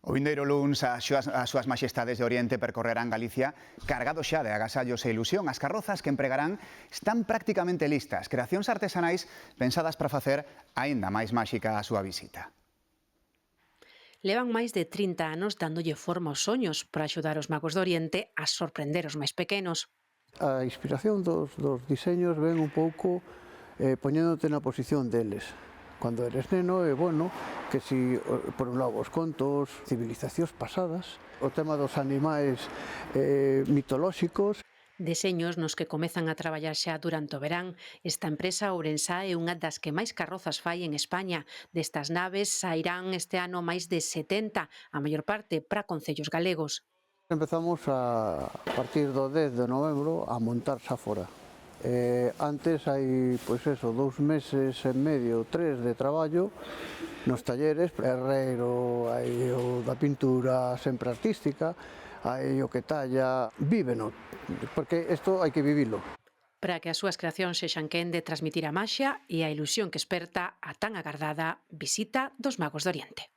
O vindeiro luns as súas maxestades de Oriente percorrerán Galicia cargados xa de agasallos e ilusión. As carrozas que empregarán están prácticamente listas, creacións artesanais pensadas para facer aínda máis máxica a súa visita. Levan máis de 30 anos dándolle forma aos soños para axudar os magos do Oriente a sorprender os máis pequenos. A inspiración dos diseños ven un pouco poñéndote na posición deles. Cando eres neno é bueno que si, por un lado, os contos, civilizacións pasadas, o tema dos animais mitolóxicos. Deseños nos que comezan a traballar xa durante o verán. Esta empresa ourensá é unha das que máis carrozas fai en España. Destas naves sairán este ano máis de 70, a maior parte para concellos galegos. Empezamos a partir do 10 de novembro a montar xa fora. Antes hai, pois eso, 2 meses e medio, 3 de traballo nos talleres, herreiro, hai o da pintura sempre artística, hai o que talla, víveno, porque isto hai que vivilo. Para que as súas creacións sexan quen de transmitir a maxia e a ilusión que esperta a tan agardada visita dos Magos do Oriente.